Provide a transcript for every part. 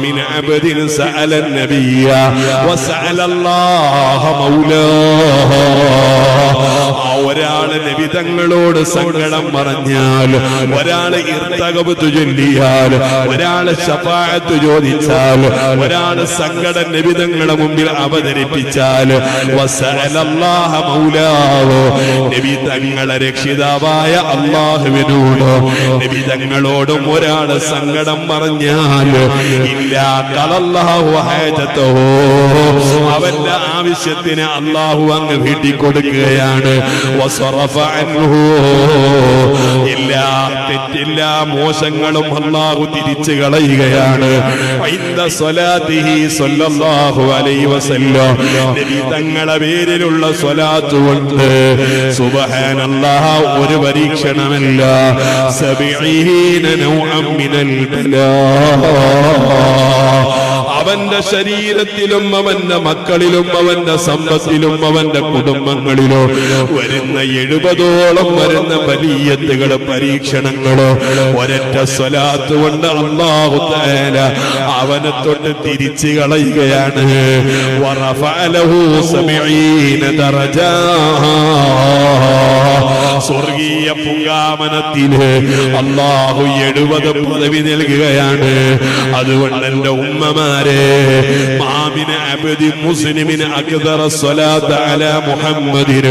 من عبد سأل النبي وسأل الله مولاه. ഒരാള് നബി തങ്ങളോട് സങ്കടം പറഞ്ഞാൽ, ഒരാള് ഇർതഗബത്ത് ചൊല്ലിയാൽ, ഒരാള് ശഫാഅത്ത് ചോദിച്ചാൽ, ഒരാള് സങ്കടം നബി തങ്ങളുടെ മുമ്പിൽ അവതരിപ്പിച്ചാൽ, വസഅലല്ലാഹ മൗലാഹു, നബി തങ്ങളെ രക്ഷിതാവായ അല്ലാഹുവിനോട് നബി തങ്ങളോടും ഒരാള് സങ്കടം പറഞ്ഞാൽ, ഇല്ലാ ഖലല്ലാഹു ഹാജതഹു, അവന്റെ ആവശ്യത്തിന് അല്ലാഹു അങ്ങ് വീട്ടി കൊടുക്കുകയാണ്. വസറഫ അൻഹു, എല്ലാ തെറ്റില്ലാ മോശങ്ങളും അല്ലാഹു തിരിച്ചു കളയുകയാണ്. ഇൻദ സ്വലാത്തിഹി സ്വല്ലല്ലാഹു അലൈഹി വസല്ലം, നബി തങ്ങളുടെ പേരിലുള്ള സ്വലാത്ത് കൊണ്ട് സുബ്ഹാനല്ലാഹ് ഒരു പരീക്ഷണമല്ല, 70 നൗഅൻ മിനൽ ബലാ, അവന്റെ ശരീരത്തിലും അവന്റെ മക്കളിലും അവന്റെ സമ്പത്തിലും അവന്റെ കുടുംബങ്ങളിലോ വരുന്ന 70ഓളം വരുന്ന ബലിയത്തുകള്, പരീക്ഷണങ്ങളോ ഒരൊറ്റ സ്വലാത്ത് കൊണ്ട് അല്ലാഹു തആല അവനെ തൊട്ട് തിരിച്ചു കളയുകയാണ്. വറഫഅലഹു 70 ദറജാ, സ്വർഗീയ പുങ്കാമനത്തില് അല്ലാഹു 70 പദവി നൽകുകയാണ്. അതുകൊണ്ട് എന്റെ ഉമ്മമാരെ, മാമിന അബ്ദി മുസ്ലിമിൻ അക്ദറ സ്വലാത്ത് അലാ മുഹമ്മദിൻ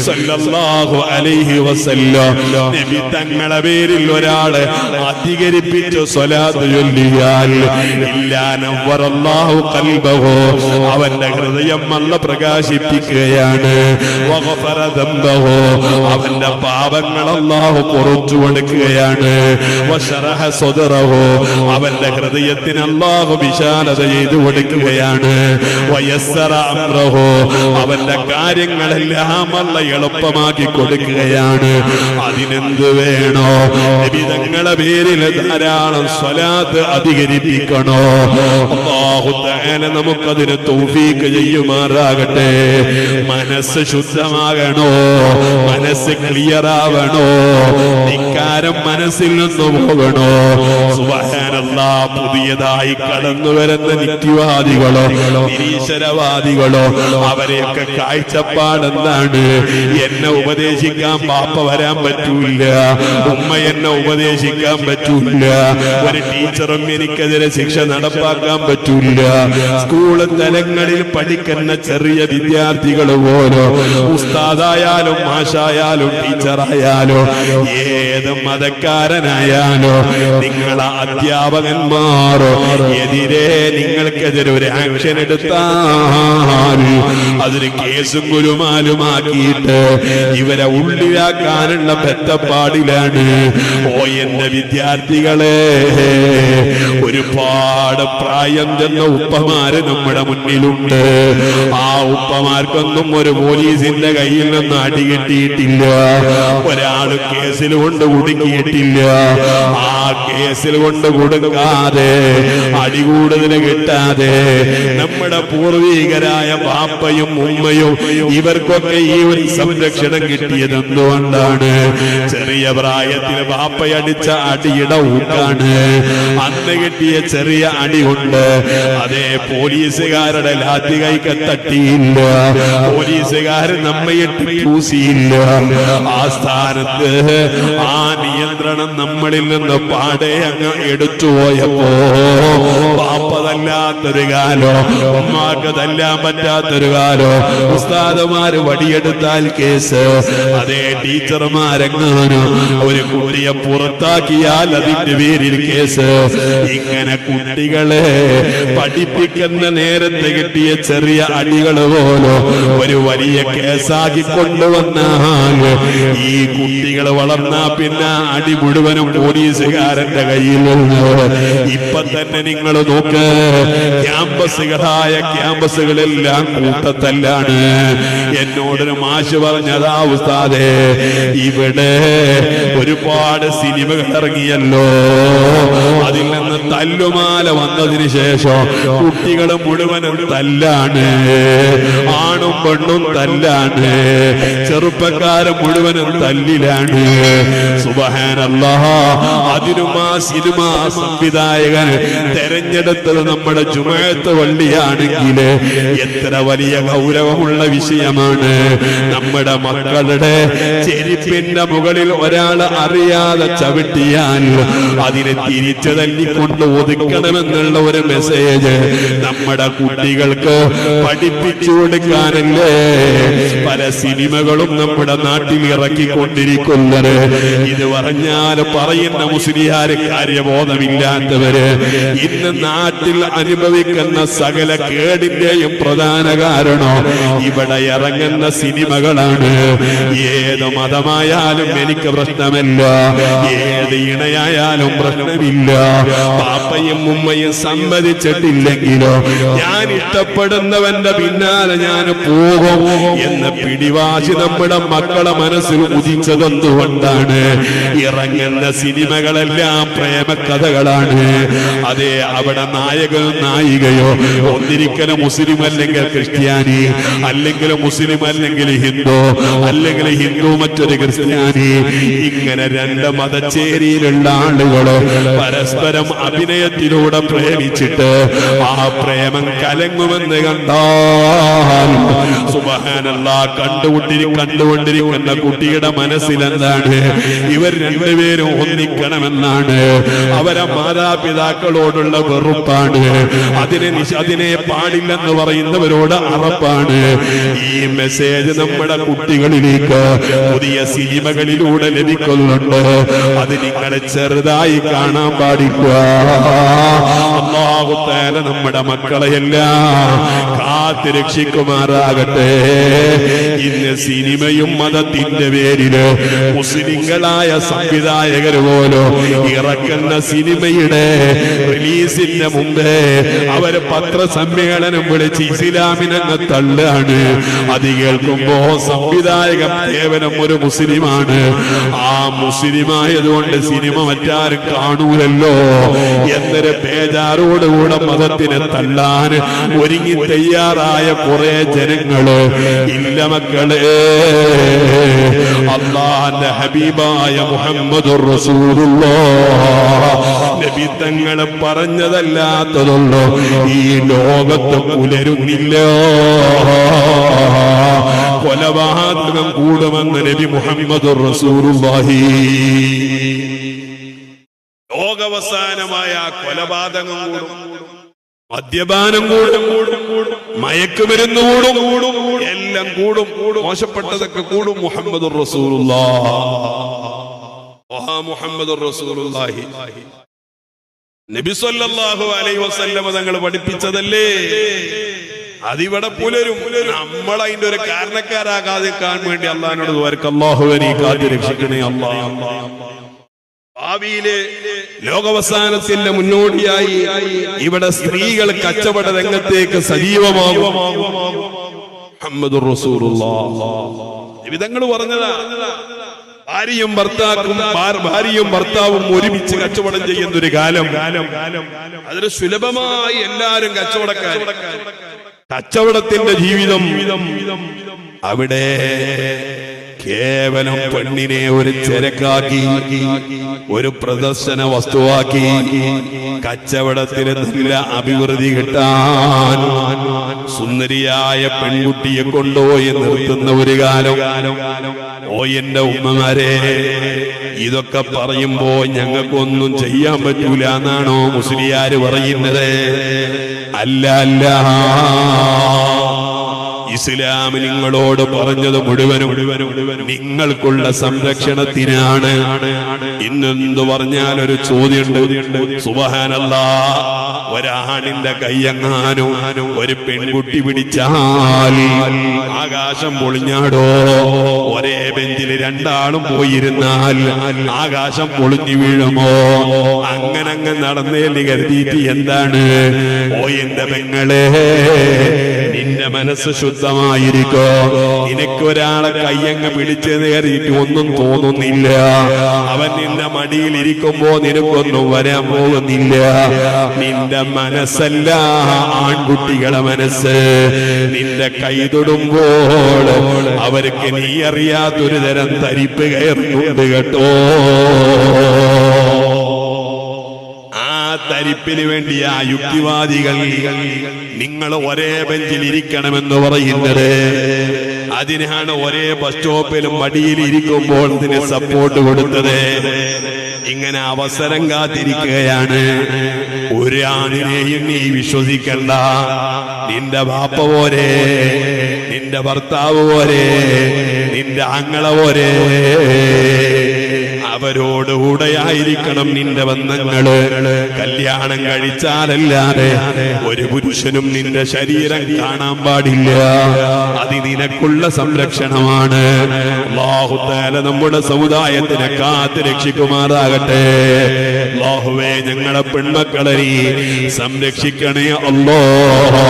സല്ലല്ലാഹു അലൈഹി വസല്ലം, നബി തങ്ങളുടെ പേരിൽ ഒരാള് അധികരിപ്പിച്ച് സ്വലാത്ത് ചൊല്ലിയാൽ, ഇല്ലാ നവ്വറല്ലാഹു ഖൽബഹു, അവന്റെ ഹൃദയം അല്ലാഹു പ്രകാശിപ്പിക്കുകയാണ്. വഗഫറ ദംബഹു, അവന്റെ പാപങ്ങൾ അല്ലാഹു പുറത്തു കൊടുക്കുകയാണ്. വശറഹ സദറഹു, അവന്റെ ഹൃദയത്തിന് അല്ലാഹു വിശാലത ചെയ്തു കൊടുക്കുകയാണ്. വയസ്സറ അംറഹു, അവന്റെ കാര്യങ്ങളെല്ലാം അല്ലാഹു എളുപ്പമാക്കി കൊടുക്കുകയാണ്. അതിനെന്ത് വേണോ? നബി തങ്ങളുടെ പേരിൽ ധാരാളം സ്വലാത്ത് അധികരിപ്പിക്കണോ? അല്ലാഹു തആല നമുക്കതിന് തൗഫീഖ് ചെയ്യുമാറാകട്ടെ. മനസ്സ് ശുദ്ധമാകണോ, മനസ്സ് ക്ലിയർ ആവണോ, ധിക്കാരം മനസ്സിൽ നിന്ന് പോകണോ? സുബ്ഹാനല്ലാഹ്, പുതിയതായി കടന്നു വരുന്ന നിത്യവാദികളോ നിരീശ്വരവാദികളോ അവരെയൊക്കെ കാഴ്ചപ്പാടെന്താണ്? എന്നെ ഉപദേശിക്കാൻ പാപ്പ വരാൻ പറ്റൂല, ഉമ്മ എന്നെ ഉപദേശിക്കാൻ പറ്റൂല, ഒരു ടീച്ചറും എനിക്കെതിരെ ശിക്ഷ നടപ്പാക്കാൻ പറ്റൂല, സ്കൂൾ തലങ്ങളിൽ പഠിക്കുന്ന ചെറിയ വിദ്യാർത്ഥികൾ പോലോ, ഉസ്താദായാലും മാഷായാലും ടീച്ചറായാലോ ഏത് മതക്കാരനായാലോ നിങ്ങളെ അധ്യാപകന്മാരോ എതിരെ നിങ്ങൾക്കെതിരെ ഒരു ആക്ഷൻ എടുത്താൽ അതൊരു കേസും ഗുരുമാലുമാക്കിയിട്ട് ഇവരെ ഉള്ളിലാക്കാനുള്ള ബന്ധപ്പാടിലാണ്. ഓ എന്റെ വിദ്യാർത്ഥികളെ, ഒരുപാട് പ്രായം ചെന്ന ഉപ്പമാര് നമ്മുടെ മുന്നിലുണ്ട്. ആ ഉപ്പമാർക്കൊന്നും ഒരു പോലീസിന്റെ കയ്യിൽ നിന്ന് അടി കിട്ടിയിട്ടില്ല, ഒരാള് കേസിൽ കൊണ്ട് കുടുങ്ങിയിട്ടില്ല. ആ കേസിൽ കൊണ്ട് കൊടുക്കാതെ, അടി കൂടുതൽ കിട്ടാതെ നമ്മുടെ പൂർവീകരായ പാപ്പയും ഉമ്മയും ഇവർക്കൊക്കെ ഈ ഒരു സംരക്ഷണം കിട്ടിയത് എന്തുകൊണ്ടാണ്? ചെറിയ പ്രായത്തിൽ പാപ്പയടിച്ച അടിയുടെ ഊക്കാണ്. അന്ന് കിട്ടിയ ചെറിയ അടി കൊണ്ട് അതേ പോലീസുകാരുടെ ലാത്തി കൈക്ക് തട്ടിയില്ല, പോലീസുകാർ നമ്മയിട്ട് പൂസിയില്ല. ആ സ്ഥാനത്ത് ആ നിയന്ത്രണം നമ്മളിൽ നിന്ന് പാടെ അങ്ങ് എടുത്തുപോയപ്പോ പാപ്പതല്ലാത്തൊരു കാലോ, ഉമ്മാക്ക് തല്ലാൻ പറ്റാത്തൊരു കാലോ, ഉസ്താദുമാര് വടിയെടുത്താൽ കേസ്, അതേ ടീച്ചർമാരെങ്ങാനോ ഒരു കുട്ടിയെ പുറത്താക്കിയാൽ അതിന്റെ പേരിൽ കേസ്. ഇങ്ങനെ കുട്ടികളെ പഠിപ്പിക്കുന്ന നേരത്തെ കിട്ടിയ ചെറിയ അടികൾ പോലോ ഒരു വലിയ കേസാക്കി കൊണ്ടുവന്നാൽ ഈ കുട്ടികൾ വളർന്നാ പിന്നെ അടി മുഴുവനും പോലീസുകാരന്റെ കയ്യിൽ നിന്ന്. ഇപ്പൊ തന്നെ നിങ്ങൾ നോക്ക്, ക്യാമ്പസുകളെല്ലാം കൂട്ടത്തല്ലാണ്. എന്നോടൊരു മാഷ് പറഞ്ഞതാ, ഉസ്താദേ ഇവിടെ ഒരുപാട് സിനിമകൾ ഇറങ്ങിയല്ലോ, അതിൽ നിന്ന് തല്ലുമാല വന്നതിന് ശേഷം കുട്ടികൾ മുഴുവനും തല്ലാണ്, ആണും പെണ്ണും തല്ലാണ്, ചെറുപ്പക്കാരൻ മുഴുവനും തല്ലിലാണ്. സുബ്ഹാനല്ലാഹ്. അതിനും ആ സിനിമാ സംവിധായകൻ തെരഞ്ഞെടുത്തത് നമ്മുടെ ജുമുഅത്ത് പള്ളിയാണെങ്കിൽ എത്ര വലിയ ഗൗരവമുള്ള വിഷയമാണ്. നമ്മുടെ മക്കളുടെ ചെരുപ്പിന്റെ മുകളിൽ ഒരാൾ അറിയാതെ ചവിട്ടിയാൽ അതിനെ തിരിച്ചു തല്ലിക്കൊണ്ട് ഒതുക്കണമെന്നുള്ള ഒരു മെസ്സേജ് നമ്മുടെ കുട്ടികൾക്ക് പഠിപ്പിച്ചു കൊടുക്കാനല്ലേ പല സിനിമകളും നമ്മുടെ നാട്ടിൽ ഇറക്കിക്കൊണ്ടിരിക്കുന്നത്. ഇത് പറഞ്ഞാൽ പറയുന്ന മുസ്ലിയാര് കാര്യബോധമില്ലാത്തവര് ഇന്ന് നാട്ടിൽ അനുഭവിക്കുന്ന സകല കേടിന്റെയും പ്രധാന കാരണം ഇവിടെ ഇറങ്ങുന്ന സിനിമകളാണ്. ഏത് മതമായാലും എനിക്ക് പ്രശ്നമില്ല, ഏത് ഇണയായാലും പ്രശ്നമില്ല, പാപ്പയും ഉമ്മയും സമ്മതിച്ചിട്ടില്ലെങ്കിലോ ഞാൻ ഇഷ്ടപ്പെടുന്നവന്റെ പിന്നാലെ ഞാൻ പോകും എന്ന പിടിവാശി നമ്മുടെ മക്കളെ മനസ്സിൽ ഉദിച്ചതെന്തുകൊണ്ടാണ്? ഇറങ്ങുന്ന സിനിമകളെല്ലാം പ്രേമകഥകളാണ്. അതെ, അവിടെ നായകനോ നായികയോ ഒന്നിരിക്കലും മുസ്ലിം അല്ലെങ്കിൽ ക്രിസ്ത്യാനി, അല്ലെങ്കിൽ മുസ്ലിം അല്ലെങ്കിൽ ഹിന്ദു, അല്ലെങ്കിൽ ഹിന്ദു മറ്റൊരു ക്രിസ്ത്യാനി, ഇങ്ങനെ രണ്ട് മതചേരിയിലുള്ള ആളുകള് പരസ്പരം അഭിനയത്തിലൂടെ പ്രേമിച്ചിട്ട് ആ പ്രേമം കലങ്ങുമെന്ന് കണ്ടാൽ സുബ്ഹാനല്ലാഹ് കണ്ടുകൊണ്ടിരിക്കുന്ന കുട്ടിയുടെ മനസ്സിൽ എന്താണ്? ഇവർ രണ്ടുപേരും ഒന്നിക്കണമെന്നാണ്. അവരെ മാതാപിതാക്കളോടുള്ള വെറുപ്പാണ്. അതിനെ പാടില്ലെന്ന് പറയുന്നവരോട് അറപ്പാണ്. ഈ മെസ്സേജ് നമ്മുടെ കുട്ടികളിലേക്ക് പുതിയ സിനിമകളിലൂടെ ലഭിക്കുന്നുണ്ട്. അത് നിങ്ങളെ ചെറുതായി കാണാൻ പാടില്ല. അല്ലാഹു തആല നമ്മുടെ മക്കളെയെല്ലാം കാത്തുരക്ഷിക്കുമാറാകട്ടെ. ഇന്ന് സിനിമയും മതത്തിന്റെ പേരില് മുസ്ലിങ്ങളായ സംവിധായകർ പോലും ഇറക്കുന്ന സിനിമയുടെ റിലീസിന്റെ മുമ്പേ അവര് പത്രസമ്മേളനം വിളിച്ച് ഇസ്ലാമിനങ്ങ് തള്ളാണ്. അത് കേൾക്കുമ്പോ സംവിധായകൻ കേവലം ഒരു മുസ്ലിമാണ്, ആ മുസ്ലിമായതുകൊണ്ട് സിനിമ മറ്റാരും കാണൂലല്ലോ എന്നൊരു ബേജാറോടുകൂടെ മതത്തിനെ തള്ളാൻ ഒരുങ്ങി തയ്യാറായ കുറെ ജനങ്ങള് ഇല്ല മക്കളെ. അല്ലാഹുവിന്റെ ഹബീബായ മുഹമ്മദുർ റസൂലുള്ളാഹ് നബി തങ്ങൾ പറഞ്ഞതല്ലാത്തതുള്ളൂ ഈ ലോകത്ത് പുലരുന്നില്ല. കൊലപാതകം കൂടുമെന്ന് നബി മുഹമ്മദുർ റസൂലുള്ളാഹി. ലോകാവസാനമായ കൊലപാതകം കൂടും, മദ്യപാനം കൂടും, മയക്കുമരുന്ന് കൂടും, എല്ലാം കൂടും, മോശപ്പെട്ടതൊക്കെ കൂടും. മുഹമ്മദുർ റസൂലുള്ളാഹ് മുഹമ്മദുർ റസൂലുള്ളാഹി നബി സല്ലല്ലാഹു അലൈഹി വസല്ലം തങ്ങൾ പഠിപ്പിച്ചതല്ലേ. അതിവിടെ പുലരും. നമ്മൾ അതിന്റെ ഒരു കാരണക്കാരാകാതിരിക്കാൻ വേണ്ടി അള്ളാഹിനോട് ദുആർക്ക് അല്ലാഹുവേ നീ കാത്ത് രക്ഷിക്കണേ അല്ലാഹ്. ഭാവിയിലെ ലോകാവസാനത്തിന്റെ മുന്നോടിയായി ഇവിടെ സ്ത്രീകൾ കച്ചവട രംഗത്തേക്ക് സജീവമാകും. മുഹമ്മദുർ റസൂലുള്ളാഹ് വിധങ്ങൾ പറഞ്ഞതാ. ഭാര്യയും ഭർത്താവും ഒരുമിച്ച് കച്ചവടം ചെയ്യുന്ന ഒരു കാലം, അതൊരു സുലഭമായി എല്ലാരും കച്ചവടത്തിന്റെ ജീവിതം. അവിടെ കേവലം പെണ്ണിനെ ഒരു ചരക്കാക്കി, ഒരു പ്രദർശന വസ്തുവാക്കി കച്ചവടത്തിന് നല്ല അഭിവൃദ്ധി കിട്ടാൻ സുന്ദരിയായ പെൺകുട്ടിയെ കൊണ്ടുപോയി നിർത്തുന്ന ഒരു കാലം. ഓ എന്റെ ഉമ്മമാരെ, ഇതൊക്കെ പറയുമ്പോ ഞങ്ങൾക്കൊന്നും ചെയ്യാൻ പറ്റൂല എന്നാണോ മുസ്ലിയാര് പറയുന്നത്? അല്ല അല്ല, ഇസ്ലാം നിങ്ങളോട് പറഞ്ഞത് മുഴുവനും നിങ്ങൾക്കുള്ള സംരക്ഷണത്തിനാണ്. ഇന്നെന്തു പറഞ്ഞാൽ ഒരു ചോദ്യമുണ്ട്. സുബ്ഹാനല്ലാഹ്, ഒരാണിന്റെ കയ്യെങ്ങാനും ഒരു പെൺകുട്ടി പിടിച്ചാൽ ആകാശം പൊളിഞ്ഞാടോ? ഒരേ ബെഞ്ചിൽ രണ്ടാളും പോയിരുന്നാൽ ആകാശം പൊളിഞ്ഞു വീഴുമോ? അങ്ങനെ നടന്നേല് കരുതിയിട്ട് എന്താണ്? ഓ എന്റെ പെങ്ങളെ, നിന്റെ മനസ്സ് ശുദ്ധമായിരിക്കോ? നിനക്കൊരാളെ കയ്യങ്ങ് പിടിച്ചെന്ന് കരുതിയിട്ട് ഒന്നും തോന്നുന്നില്ല. അവൻ നിന്റെ മടിയിൽ ഇരിക്കുമ്പോ നിനക്കൊന്നും വരാൻ പോകുന്നില്ല. നിന്റെ മനസ്സല്ല ആൺകുട്ടികളെ മനസ്സ്. നിന്റെ കൈ തൊടുമ്പോൾ അവർക്ക് നീ അറിയാത്തൊരു തരം തരിപ്പ് കയറുന്നുണ്ട് കേട്ടോ. ആ തരിപ്പിന് വേണ്ടി ആ യുക്തിവാദികൾ നിങ്ങൾ ഒരേ ബെഞ്ചിൽ ഇരിക്കണമെന്ന് പറയുന്നത്. അതിനാണ് ഒരേ ബസ് സ്റ്റോപ്പിലും മടിയിൽ ഇരിക്കുമ്പോൾ ഇതിന് സപ്പോർട്ട് കൊടുത്തത്. ഇങ്ങനെ അവസരം കാത്തിരിക്കുകയാണ്. ഒരാണിനെയും നീ വിശ്വസിക്കണ്ട. നിന്റെ ബാപ്പ പോരെ, നിന്റെ ഭർത്താവ് പോരെ, നിന്റെ ആങ്ങള പോരെ, അവരോടുകൂടെയായിരിക്കണം നിന്റെ ബന്ധങ്ങള്. കല്യാണം കഴിച്ചാലല്ലാതെ ഒരു പുരുഷനും നിന്റെ ശരീരം കാണാൻ പാടില്ല. അത് നിനക്കുള്ള സംരക്ഷണമാണ്. അല്ലാഹു തആല നമ്മുടെ സമുദായത്തിനെ കാത്ത് രക്ഷിക്കുമാറാകട്ടെ. അല്ലാഹുവേ, ഞങ്ങളെ പെൺമക്കളെ നീ സംരക്ഷിക്കണേ അല്ലാഹ്.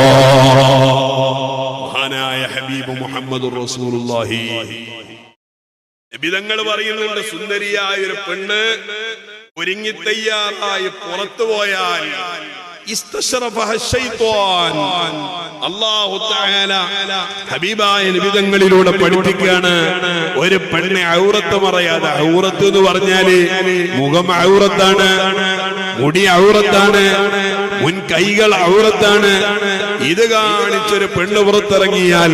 മഹാനായ ഹബീബ് മുഹമ്മദുർ റസൂലുള്ളാഹി നബിതങ്ങൾ പറയുന്നുണ്ട്, സുന്ദരിയായ ഒരു പെണ്ണ് ഒരുങ്ങി തയ്യാറായി പുറത്തു പോയാൽ അല്ലാഹു തആല ഹബീബായ നബിതങ്ങളിലൂടെ പഠിപ്പിക്കുകയാണ്, ഒരു പെണ്ണ് ഔറത്ത് മറയാതെ. ഔറത്ത് എന്ന് പറഞ്ഞാല് മുഖം ഔറത്താണ്, മുടി ഔറത്താണ്, മുൻ കൈകൾ ഔറത്താണ്. ഇത് കാണിച്ചൊരു പെണ്ണ് പുറത്തിറങ്ങിയാൽ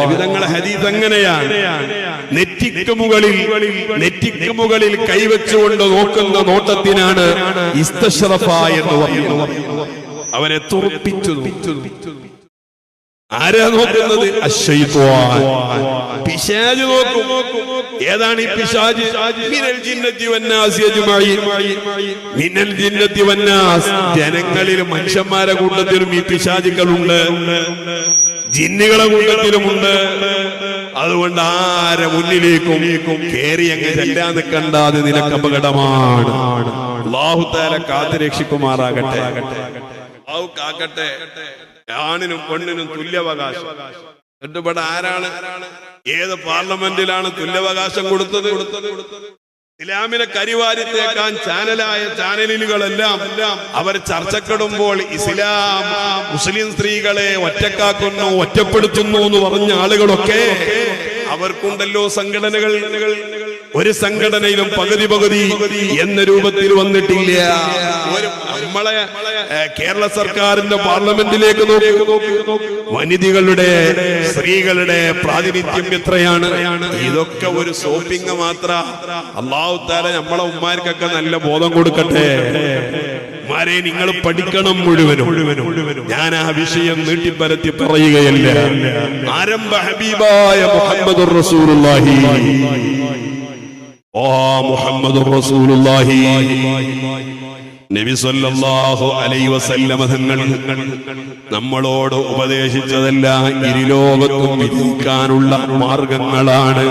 നബിതങ്ങളെ ഹദീസ് അങ്ങനെയാണ്. നെറ്റിക്ക് മുകളിൽ കൈവച്ചുകൊണ്ട് നോക്കുന്ന നോട്ടത്തിനാണ് ഇസ്തശ്റഫ എന്ന് പറയുന്നത്. അവരെ തുറപ്പിച്ചു. ആരാ നോക്കുന്നത്? അശ്ശൈത്വാൻ, പിശാച് നോക്കും. ഏതാണ് ഈ പിശാച്? മിനൽ ജിന്നത്തി വന്നാസ് അജ്മഈൻ. മിനൽ ജിന്നത്തി വന്നാസ്, ജനങ്ങളിലും മനുഷ്യന്മാരെ കൂട്ടത്തിലും ഈ പിശാചുക്കളുണ്ട്, ജിന്നുകളെ കൂട്ടത്തിലുമുണ്ട്. അതുകൊണ്ട് ആരെ മുന്നിലേക്കും കേറി അങ്ങ് ചെല്ലാൻ നിൽക്കണ്ട. അത് നിനക്ക് അപകടമാണ്. അല്ലാഹു തആല കാത്ത് രക്ഷിക്കുമാറാകട്ടെ. കാക്കട്ടെ. ആണിനും പെണ്ണിനും തുല്യാവകാശം. ഇവിടെ ആരാണ്, ഏത് പാർലമെന്റിലാണ് തുല്യാവകാശം കൊടുത്തത്? ഇസ്ലാമിനെ കരിവാരിത്തേക്കാൻ ചാനലുകളെല്ലാം അവർ ചർച്ചക്കിടുമ്പോൾ ഇസ്ലാം മുസ്ലിം സ്ത്രീകളെ ഒറ്റക്കാക്കുന്നു, ഒറ്റപ്പെടുത്തുന്നു എന്ന് പറഞ്ഞ ആളുകളൊക്കെ അവർക്കുണ്ടല്ലോ സംഘടനകൾ. ഒരു സംഘടനയിലും പകുതി എന്ന രൂപത്തിൽ വന്നിട്ടില്ല. നമ്മളെ കേരള സർക്കാരിന്റെ പാർലമെന്റിലേക്ക് നോക്കി, വനിതകളുടെ സ്ത്രീകളുടെ പ്രാതിനിധ്യം എത്രയാണ്? ഇതൊക്കെ ഒരു ഷോപ്പിംഗ് മാത്ര. അല്ലാഹു തആല നമ്മളെ ഉമ്മാർക്കൊക്കെ നല്ല ബോധം കൊടുക്കട്ടെ. ഉമ്മാരെ, നിങ്ങൾ പഠിക്കണം മുഴുവനും. ഞാൻ ആ വിഷയം നീട്ടിപ്പരത്തി പറയുകയല്ല. ആരംഭ ഹബീബായ മുഹമ്മദുർ റസൂലുള്ളാഹി. ഓ മുഹമ്മദുർ റസൂലുള്ളാഹി നബി സല്ലല്ലാഹു അലൈഹി വസല്ലമ തങ്ങൾ നമ്മളോട് ഉപദേശിച്ചതെല്ലാം ഇരുലോകത്തും വിജയിക്കാനുള്ള മാർഗങ്ങളാണ്.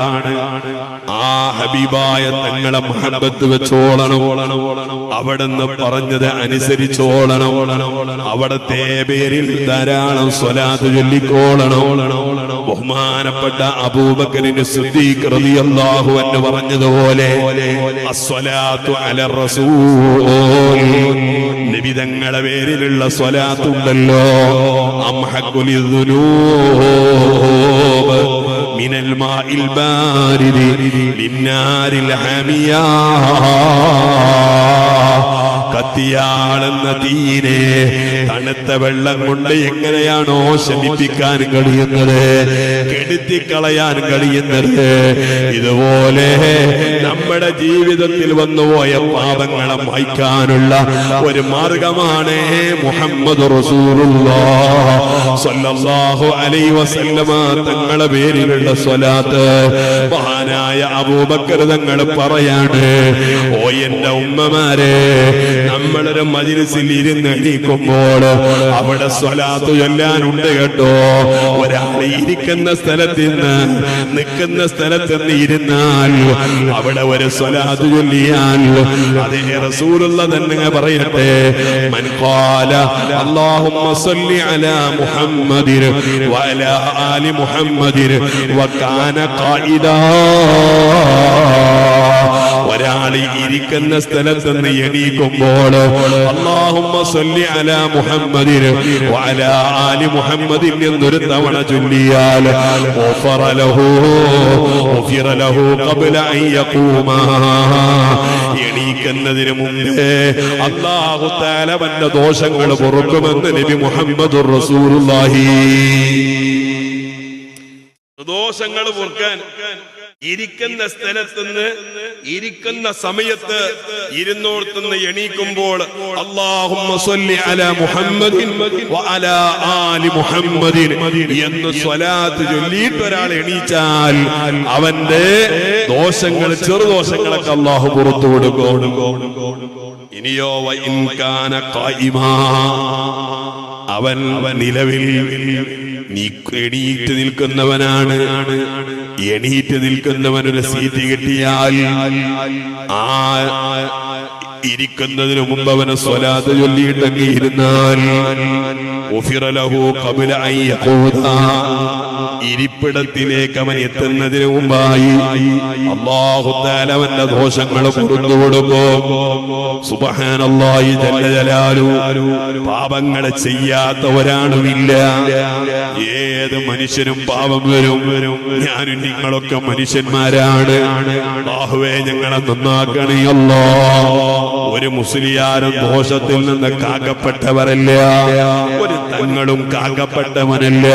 ആ ഹബീബായ തങ്ങളെ മഹബത്ത് വെച്ചോളണം. അവിടുന്ന് പറഞ്ഞത് അനുസരിച്ചോളണം. അവിടത്തെ പേരിൽ ധാരാളം സ്വലാത്ത് ചൊല്ലിക്കോളണം. ബഹുമാനപ്പെട്ട അബൂബക്കറിന് സിദ്ദീഖ് റളിയല്ലാഹു അൻഹു പറഞ്ഞതുപോലെ അസ്സലാത്തു അലർ റസൂൽ, നബി തങ്ങളുടെ പേരിലുള്ള സ്വലാത്ത് ഉണ്ടല്ലോ, അംഹഖുൽ ദുനൂബ് മിനൽ മാഇൽ ബാരിദി ലിന്നാരിൽ ഹമിയാ. കത്തിയാളുന്ന തീരെ തണുത്ത വെള്ളം കൊണ്ട് എങ്ങനെയാണോ ശമിപ്പിക്കാൻ കഴിയുന്നത്, കെടുത്തിക്കളയാൻ കഴിയുന്നത്, ഇതുപോലെ നമ്മുടെ ജീവിതത്തിൽ വന്നുപോയ പാപങ്ങളെ മായ്ക്കാനുള്ള ഒരു മാർഗമാണ് മുഹമ്മദ് റസൂലുള്ളാഹി സ്വല്ലല്ലാഹു അലൈഹി വസല്ലമ തങ്ങളുടെ പേരിലുള്ള സ്വലാത്ത്. മഹാനായ അബൂബക്കർ തങ്ങൾ പറയാണ്, ഓ എന്റെ ഉമ്മമാരെ, നമ്മളൊരു മജ്‌ലിസിൽ ഇരുന്ന് എണീക്കുമ്പോൾ അവിടെ സ്വലാത്ത് ചൊല്ലാനുണ്ട് കേട്ടോ. ഒരാൾ ഇരിക്കുന്ന സ്ഥലത്ത് നിന്ന് നിൽക്കുന്ന സ്ഥലത്ത് നിന്ന് ഇരുന്നാൽ അവിടെ ഒരു സ്വലാത്ത് ചൊല്ലിയാൽ അതേ റസൂലുള്ള തന്നെ പറയട്ടെ, മൻ ഖാല അല്ലാഹുമ്മ സ്വല്ലി അലാ മുഹമ്മദിൻ വഅലാ ആലി മുഹമ്മദിൻ വകാന ഖായിദാ. ഒരാൾ ഇരിക്കുന്ന സ്ഥലത്ത് നിന്ന് എണീക്കുമ്പോൾ അല്ലാഹുമ്മ സ്വല്ലി അലാ മുഹമ്മദിൻ വഅലാ ആലി മുഹമ്മദിൻ എന്നൊരു തവണ ചൊല്ലിയാൽ ഗുഫറ ലഹു ഖബ്ല അൻ യഖൂമ. എണീക്കുന്നതിന് മുമ്പേ അല്ലാഹു തആല അവന്റെ ദോഷങ്ങൾ പൊറുക്കുമെന്ന് നബി മുഹമ്മദുർ റസൂലുള്ളാഹി. ദോഷങ്ങൾ പൊറുക്കാൻ ഇരിക്കുന്ന സ്ഥലത്തുനിന്ന് ഇരിക്കുന്ന സമയത്ത് ഇരുന്നോടത്തുനിന്ന് എണീക്കുമ്പോൾ അല്ലാഹുമ്മ സ്വല്ലി അലാ മുഹമ്മദിൻ വഅലാ ആലി മുഹമ്മദിൻ എന്ന് സ്വലാത്ത് ചൊല്ലിയിട്ട് ഒരാൾ എണീച്ചാൽ അവന്റെ ദോഷങ്ങൾ, ചെറുദോഷങ്ങളൊക്കെ അല്ലാഹു പുറത്തു കൊടുക്കും. ഇനിയോ വഇൻ കാന ഖായിമാ, അവൻ നിലവിൽ എണീറ്റ് നിൽക്കുന്നവനാണ്. എണീറ്റ് നിൽക്കുന്നവനൊരു സീറ്റ് കിട്ടിയാൽ ആ ഇരിക്കുന്നതിന് മുമ്പ് അവന് സ്വലാത്ത് ചൊല്ലിയിട്ടങ്ങി ഇരുന്നാൽ ഇരിപ്പിടത്തിലേക്ക് അവൻ എത്തുന്നതിന് മുമ്പായി അല്ലാഹു തആല അവന്റെ ദോഷങ്ങൾ പുറത്തു കൊടുക്കും. സുബ്ഹാനല്ലാഹി ജല്ല ജലാലുഹു. പാപങ്ങളെ ചെയ്യാത്ത ഒരാളുമില്ല. ഏത് മനുഷ്യനും പാപം വരും. ഞാനും നിങ്ങളൊക്കെ മനുഷ്യന്മാരാണ്. അല്ലാഹുവേ ഞങ്ങളെ നന്നാക്കണേ അല്ലാഹ്. ഒരു മുസ്ലിയാരും ദോഷത്തിൽ നിന്ന് കാക്കപ്പെട്ടവരല്ല. ഒരു തങ്ങളും കാക്കപ്പെട്ടവനല്ല.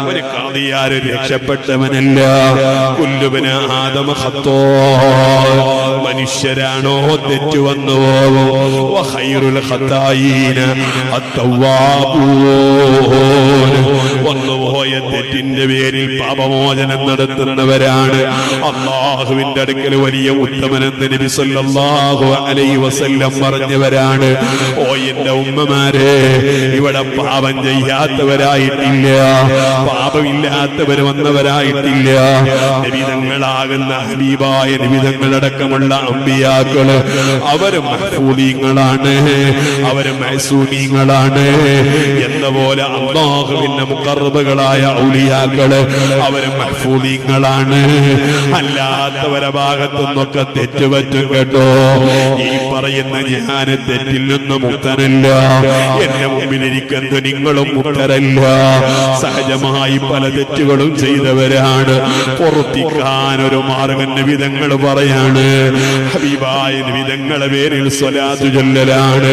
ഒരു ഖാദിയാരും രക്ഷപ്പെട്ടവനല്ല. കുല്ലുബന ആദമ ഖത്താ. മനുഷ്യരാണോ തെറ്റു വന്നു പോകും. വഖൈറുൽ ഖത്തായീന അത്തവ്വാബൂൻ. വന്നുപോയ തെറ്റിന്റെ പേരിൽ പാപമോചനം നടത്തുന്നവരാണ് അല്ലാഹുവിന്റെ അടുക്കൽ വലിയ ഉത്തമനെന്ന് നബി സല്ലല്ലാഹു അലൈഹി വസല്ലം പറഞ്ഞവരാണ്. ഓ എന്റെ ഉമ്മമാരെ, ഇവിടെ പാപം ചെയ്യാത്തവരായിട്ടില്ല, പാപമില്ലാത്തവർ വന്നവരായിട്ടില്ല. നിബിതങ്ങളാകുന്ന ഹബീബായ നിബിതങ്ങളടക്കമുള്ള അമ്പിയാക്കള് അവര് മഹ്ഫൂദീങ്ങളാണ്, അവര് മഅ്സൂമീങ്ങളാണ്. എന്ന പോലെ അല്ലാഹുവിന്റെ മുഖർറബുകളായ ഔലിയാക്കള് അവര് മഹ്ഫൂദീങ്ങളാണ്. അല്ലാത്തവരെ ഭാഗത്തുനിന്നൊക്കെ തെറ്റുപറ്റും കേട്ടോ. ഈ പറയുന്ന ഞാൻ തെറ്റിൽ നിന്ന് മുക്തനല്ല. എന്റെ മുമ്പിലിരിക്കുന്ന നിങ്ങളും മുക്തരല്ല. സഹജമായി പല തെറ്റുകളും ചെയ്തവരാണ്. പൊറുപ്പിക്കാൻ ഒരു മാർഗം നബിതങ്ങൾ പറയാണ്. ഹബീബായ നബിതങ്ങളെ പേരിൽ സ്വലാത്ത് ചൊല്ലലാണ്.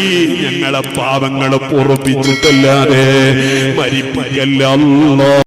ഈ ഞങ്ങളെ പാപങ്ങൾ പൊറുപ്പിച്ചിട്ടല്ലാതെ മരിപ്പിക്കല്ല അല്ലാഹ്.